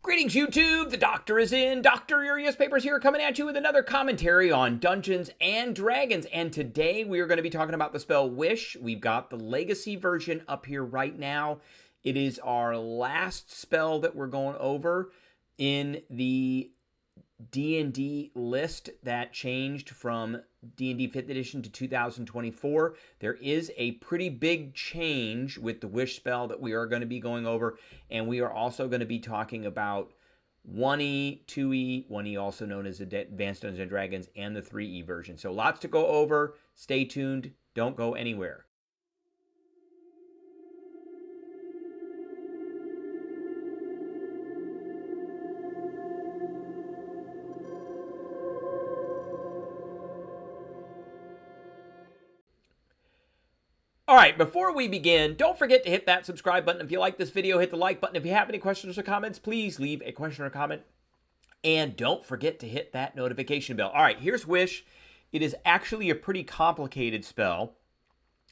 Greetings, YouTube! The Doctor is in. Dr. Urias Papers here, coming at you with another commentary on Dungeons and Dragons. And today we are going to be talking about the spell Wish. We've got the Legacy version up here right now. It is our last spell that we're going over in the D&D list that changed from D&D 5th edition to 2024. There is a pretty big change with the Wish spell that we are going to be going over, and we are also going to be talking about 1E, 2E, 1E also known as Advanced Dungeons & Dragons, and the 3E version. So lots to go over. Stay tuned. Don't go anywhere. All right, before we begin, don't forget to hit that subscribe button. If you like this video, hit the like button. If you have any questions or comments, please leave a question or comment. And don't forget to hit that notification bell. All right, here's Wish. It is actually a pretty complicated spell.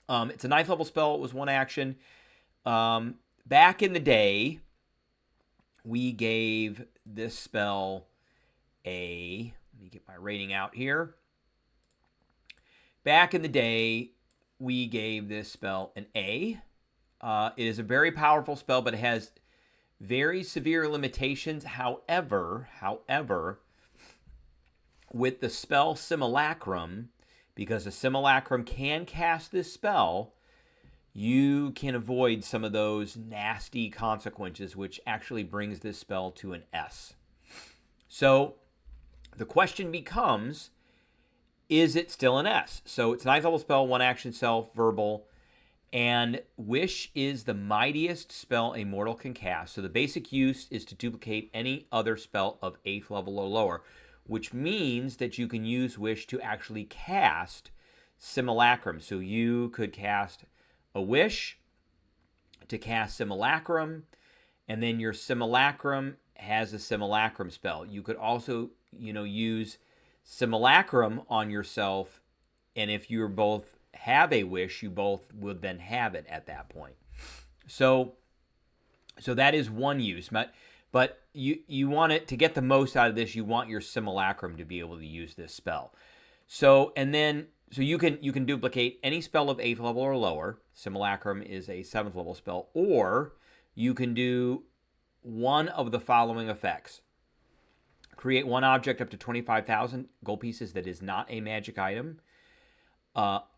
It's a 9th level spell. It was one action. Back in the day, we gave this spell a... Let me get my rating out here. Back in the day, we gave this spell an A. It is a very powerful spell, but it has very severe limitations. However, with the spell Simulacrum, because a Simulacrum can cast this spell, you can avoid some of those nasty consequences, which actually brings this spell to an S. So the question becomes, is it still an S? So it's a 9th level spell, one action, self, verbal, and Wish is the mightiest spell a mortal can cast. So the basic use is to duplicate any other spell of 8th level or lower, which means that you can use Wish to actually cast Simulacrum. So you could cast a Wish to cast Simulacrum, and then your Simulacrum has a Simulacrum spell. You could also, use Simulacrum on yourself, and if you both have a Wish, you both would then have it at that point. So that is one use, but you want it to get the most out of this. You want your Simulacrum to be able to use this spell. So you can duplicate any spell of 8th level or lower. Simulacrum is a 7th level spell, or you can do one of the following effects. Create one object up to 25,000 gold pieces that is not a magic item.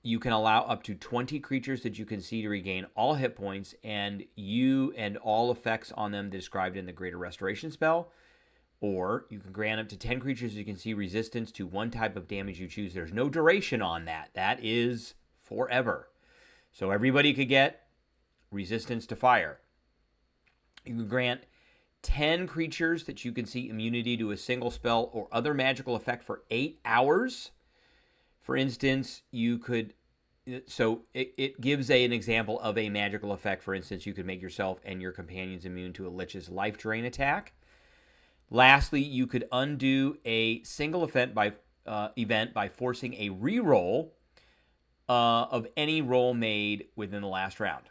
You can allow up to 20 creatures that you can see to regain all hit points, and you and all effects on them described in the Greater Restoration spell. Or you can grant up to 10 creatures you can see resistance to one type of damage you choose. There's no duration on that. That is forever. So everybody could get resistance to fire. You can grant 10 creatures that you can see immunity to a single spell or other magical effect for 8 hours. For instance, you could... So it gives an example of a magical effect. For instance, you could make yourself and your companions immune to a Lich's life drain attack. Lastly, you could undo a single event by forcing a reroll of any roll made within the last round,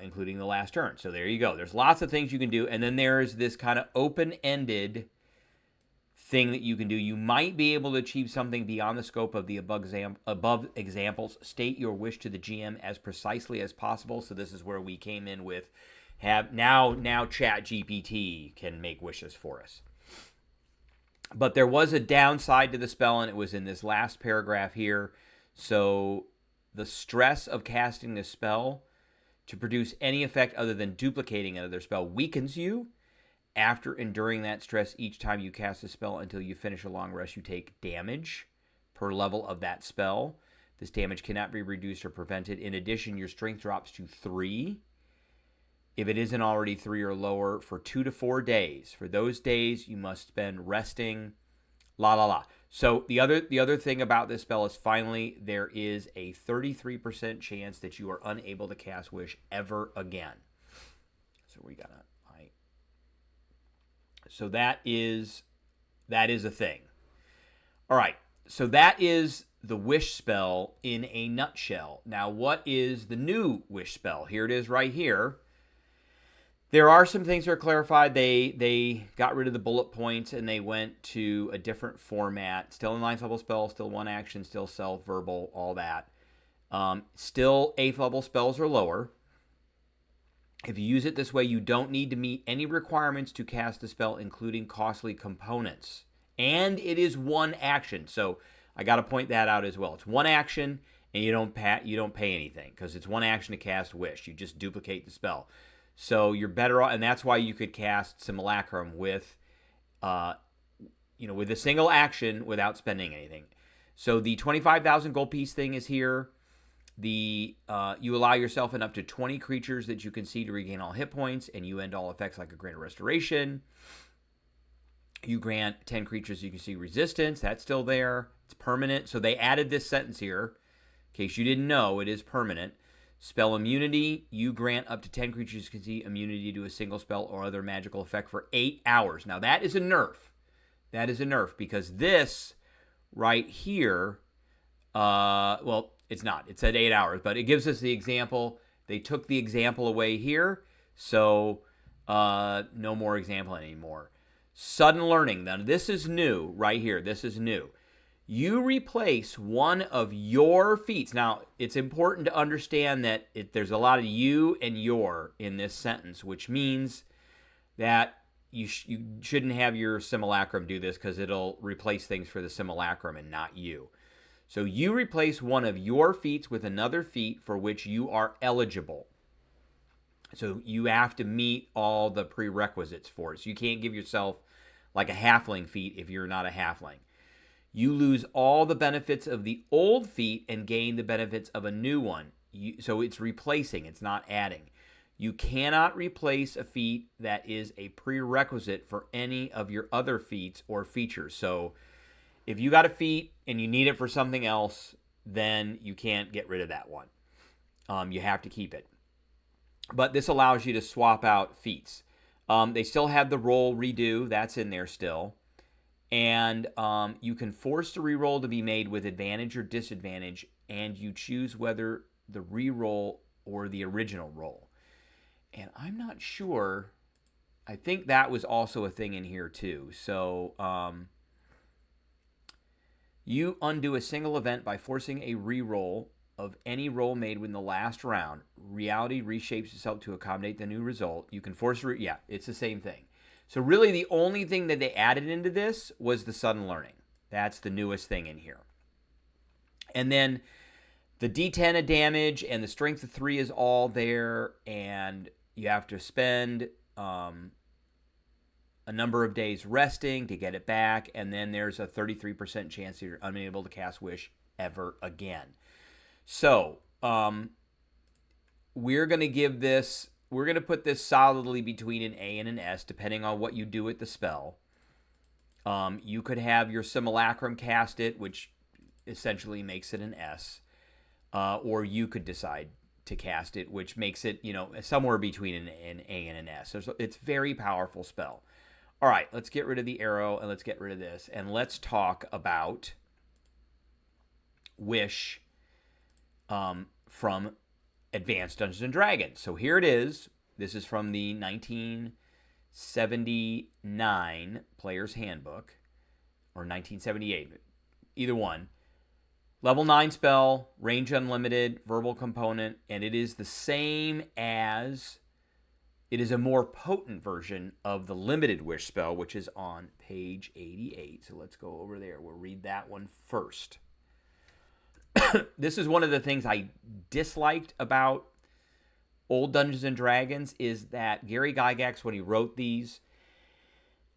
including the last turn. So there you go. There's lots of things you can do. And then there's this kind of open-ended thing that you can do. You might be able to achieve something beyond the scope of the above examples. State your wish to the GM as precisely as possible. So this is where we came in with now ChatGPT can make wishes for us. But there was a downside to the spell, and it was in this last paragraph here. So the stress of casting this spell to produce any effect other than duplicating another spell weakens you. After enduring that stress each time you cast a spell until you finish a long rest, you take damage per level of that spell. This damage cannot be reduced or prevented. In addition, your strength drops to 3. If it isn't already 3 or lower, for 2 to 4 days. For those days, you must spend resting, So the other thing about this spell is, finally, there is a 33% chance that you are unable to cast Wish ever again. So we got So that is a thing. All right. So that is the Wish spell in a nutshell. Now, what is the new Wish spell? Here it is right here. There are some things that are clarified. They got rid of the bullet points and they went to a different format. Still in 9th level spell, still 1 action, still self, verbal, all that. Still 8th level spells or lower. If you use it this way, you don't need to meet any requirements to cast the spell, including costly components. And it is 1 action. So I got to point that out as well. It's 1 action, and you don't pay anything because it's 1 action to cast Wish. You just duplicate the spell. So you're better off, and that's why you could cast Simulacrum with, with a single action without spending anything. So the 25,000 gold piece thing is here. You allow yourself and up to 20 creatures that you can see to regain all hit points, and you end all effects like a Grant of Restoration. You grant 10 creatures you can see resistance. That's still there. It's permanent. So they added this sentence here. In case you didn't know, it is permanent. Spell immunity. You grant up to 10 creatures you can see immunity to a single spell or other magical effect for 8 hours. Now, that is a nerf. That is a nerf because this right here, it's not. It said 8 hours, but it gives us the example. They took the example away here, so no more example anymore. Sudden learning. Now, this is new right here. This is new. You replace one of your feats. Now, it's important to understand that there's a lot of you and your in this sentence, which means that you shouldn't have your simulacrum do this because it'll replace things for the simulacrum and not you. So you replace one of your feats with another feat for which you are eligible. So you have to meet all the prerequisites for it. So you can't give yourself like a halfling feat if you're not a halfling. You lose all the benefits of the old feat and gain the benefits of a new one. So it's replacing, it's not adding. You cannot replace a feat that is a prerequisite for any of your other feats or features. So if you got a feat and you need it for something else, then you can't get rid of that one. You have to keep it. But this allows you to swap out feats. They still have the roll redo. That's in there still. And you can force the reroll to be made with advantage or disadvantage, and you choose whether the reroll or the original roll. And I'm not sure. I think that was also a thing in here too. So you undo a single event by forcing a reroll of any roll made within the last round. Reality reshapes itself to accommodate the new result. You can force it's the same thing. So really the only thing that they added into this was the sudden learning. That's the newest thing in here. And then the D10 of damage and the strength of 3 is all there, and you have to spend a number of days resting to get it back, and then there's a 33% chance that you're unable to cast Wish ever again. So we're going to put this solidly between an A and an S, depending on what you do with the spell. You could have your Simulacrum cast it, which essentially makes it an S, or you could decide to cast it, which makes it, somewhere between an A and an S. So it's a very powerful spell. All right, let's get rid of the arrow and let's get rid of this, and let's talk about Wish from Advanced Dungeons and Dragons. So here it is. This is from the 1979 Player's Handbook, or 1978, either one. Level 9 spell, range unlimited, verbal component, and it is the same as, it is a more potent version of the limited Wish spell, which is on page 88. So let's go over there. We'll read that one first. This is one of the things I disliked about old Dungeons and Dragons, is that Gary Gygax, when he wrote these,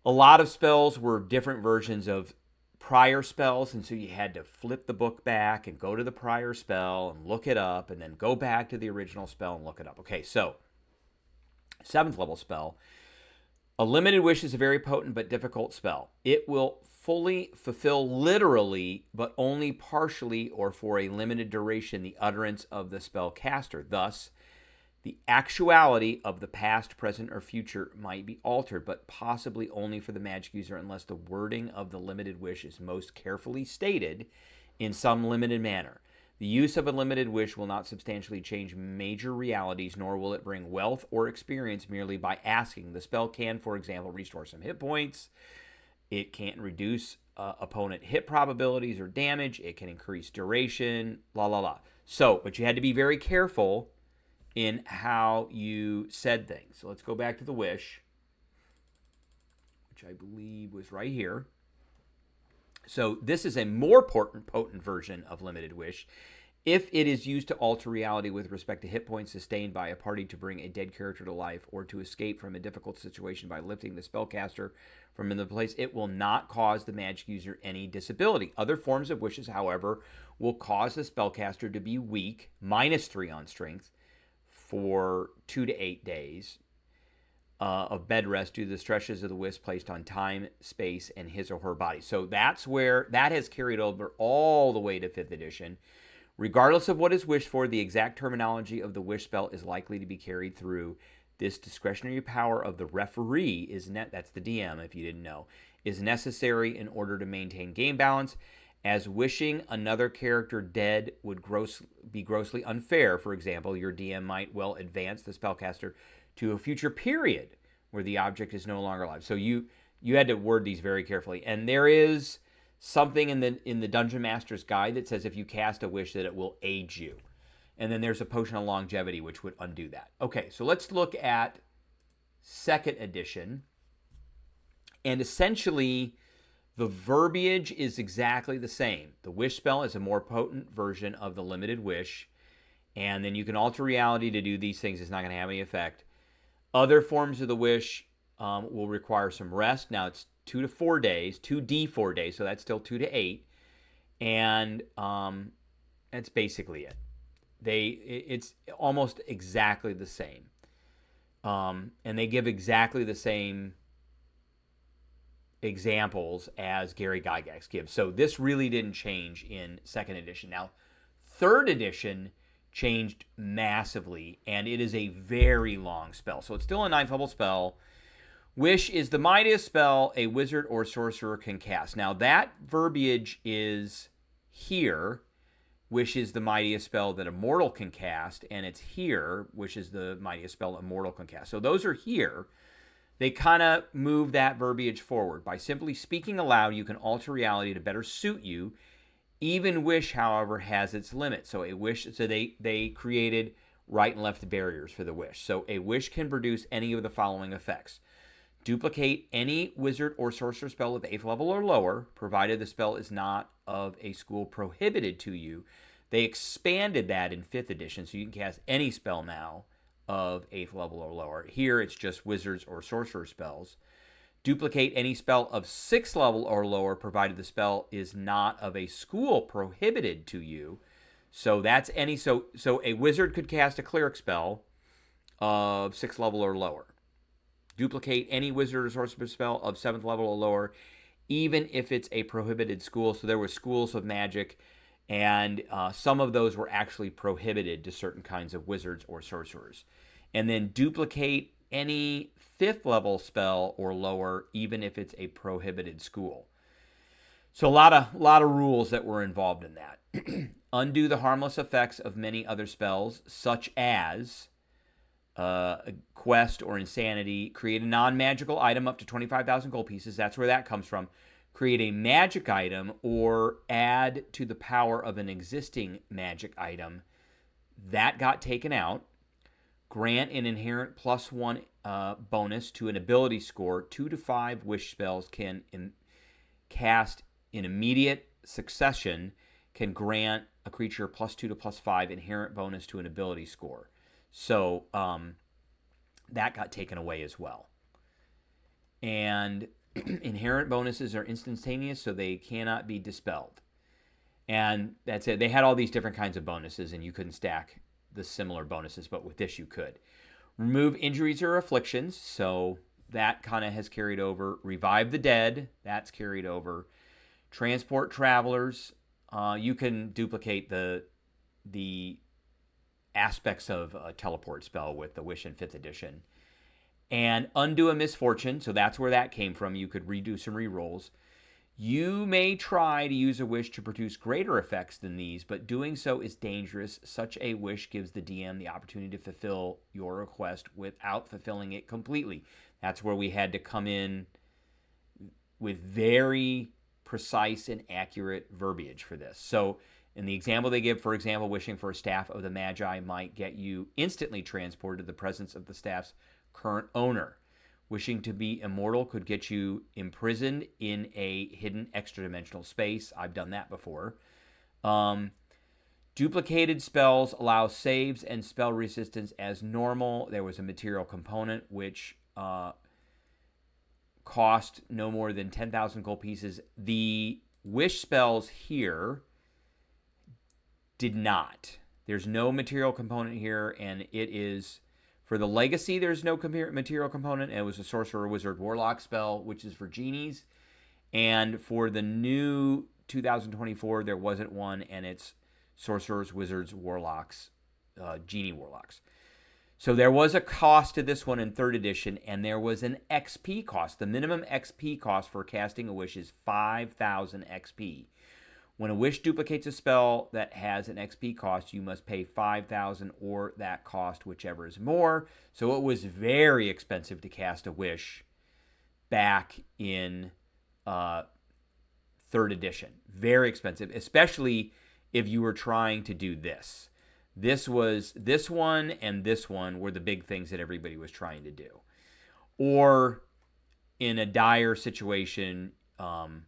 a lot of spells were different versions of prior spells, and so you had to flip the book back and go to the prior spell and look it up, and then go back to the original spell and look it up. Okay, so 7th level spell. A limited wish is a very potent but difficult spell. It will fully fulfill literally, but only partially or for a limited duration, the utterance of the spell caster. Thus, the actuality of the past, present, or future might be altered, but possibly only for the magic user unless the wording of the limited wish is most carefully stated in some limited manner. The use of a limited wish will not substantially change major realities, nor will it bring wealth or experience merely by asking. The spell can, for example, restore some hit points. It can't reduce opponent hit probabilities or damage. It can increase duration, la, la, la. So, but you had to be very careful in how you said things. So let's go back to the wish, which I believe was right here. So this is a more potent version of limited wish. If it is used to alter reality with respect to hit points sustained by a party to bring a dead character to life or to escape from a difficult situation by lifting the spellcaster from another place, it will not cause the magic user any disability. Other forms of wishes, however, will cause the spellcaster to be weak, -3 on strength, for 2 to 8 days of bed rest due to the stresses of the wish placed on time, space, and his or her body. So that's where that has carried over all the way to 5th edition. Regardless of what is wished for, the exact terminology of the wish spell is likely to be carried through. This discretionary power of the referee that's the DM if you didn't know, is necessary in order to maintain game balance, as wishing another character dead would be grossly unfair. For example, your DM might well advance the spellcaster to a future period where the object is no longer alive. So you had to word these very carefully. And there is something in the Dungeon Master's Guide that says if you cast a wish that it will age you. And then there's a potion of longevity which would undo that. Okay, so let's look at 2nd edition. And essentially, the verbiage is exactly the same. The wish spell is a more potent version of the limited wish. And then you can alter reality to do these things. It's not going to have any effect. Other forms of the wish will require some rest. Now it's 2 to 4 days, 2d4 days, so that's still 2 to 8. And that's basically it. It's almost exactly the same. And they give exactly the same examples as Gary Gygax gives. So this really didn't change in 2nd edition. Now, 3rd edition changed massively, and it is a very long spell. So it's still a 9th level spell. Wish is the mightiest spell a wizard or sorcerer can cast. Now, that verbiage is here. Wish is the mightiest spell that a mortal can cast, and it's here. Wish is the mightiest spell a mortal can cast. So those are here. They kind of move that verbiage forward. By simply speaking aloud, you can alter reality to better suit you. Even wish, however, has its limit. So they created right and left barriers for the wish. So a wish can produce any of the following effects. Duplicate any wizard or sorcerer spell of 8th level or lower, provided the spell is not of a school prohibited to you. They expanded that in 5th edition, so you can cast any spell now of 8th level or lower. Here, it's just wizards or sorcerer spells. Duplicate any spell of 6th level or lower, provided the spell is not of a school prohibited to you. So that's any. So a wizard could cast a cleric spell of 6th level or lower. Duplicate any wizard or sorcerer spell of 7th level or lower, even if it's a prohibited school. So there were schools of magic, and some of those were actually prohibited to certain kinds of wizards or sorcerers. And then duplicate any 5th level spell or lower, even if it's a prohibited school. So a lot of rules that were involved in that. Undo the harmless effects of many other spells, such as quest or insanity. Create a non-magical item up to 25,000 gold pieces. That's where that comes from. Create a magic item or add to the power of an existing magic item. That got taken out. Grant an inherent +1 bonus to an ability score. 2 to 5 wish spells can cast in immediate succession, can grant a creature +2 to +5 inherent bonus to an ability score. So that got taken away as well. And inherent bonuses are instantaneous, so they cannot be dispelled. And that's it. They had all these different kinds of bonuses, and you couldn't stack the similar bonuses, but with this you could. Remove injuries or afflictions, so that kind of has carried over. Revive the dead, that's carried over. Transport travelers, you can duplicate the aspects of a teleport spell with the Wish in 5th edition. And undo a misfortune, so that's where that came from. You could redo some rerolls. You may try to use a wish to produce greater effects than these, but doing so is dangerous. Such a wish gives the DM the opportunity to fulfill your request without fulfilling it completely. That's where we had to come in with very precise and accurate verbiage for this. So, in the example they give, for example, wishing for a staff of the Magi might get you instantly transported to the presence of the staff's current owner. Wishing to be immortal could get you imprisoned in a hidden extra-dimensional space. I've done that before. Duplicated spells allow saves and spell resistance as normal. There was a material component which cost no more than 10,000 gold pieces. The wish spells here did not. There's no material component here, and it is... For the Legacy, there's no material component, and it was a Sorcerer, Wizard, Warlock spell, which is for genies. And for the new 2024, there wasn't one, and it's Sorcerers, Wizards, Warlocks, Genie Warlocks. So there was a cost to this one in 3rd edition, and there was an XP cost. The minimum XP cost for casting a wish is 5,000 XP. When a wish duplicates a spell that has an XP cost, you must pay 5,000 or that cost, whichever is more. So it was very expensive to cast a wish back in 3rd edition. Very expensive, especially if you were trying to do this. This one and this one were the big things that everybody was trying to do. Or in a dire situation, the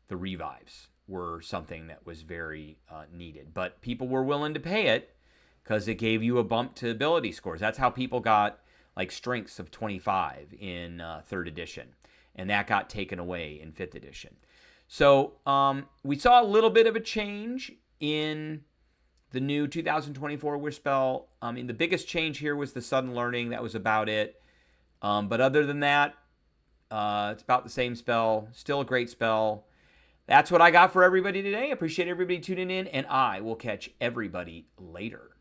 revives were something that was very needed. But people were willing to pay it because it gave you a bump to ability scores. That's how people got like strengths of 25 in 3rd edition. And that got taken away in 5th edition. So we saw a little bit of a change in the new 2024 Wish spell. I mean, the biggest change here was the sudden learning. That was about it. But other than that, it's about the same spell. Still a great spell. That's what I got for everybody today. Appreciate everybody tuning in, and I will catch everybody later.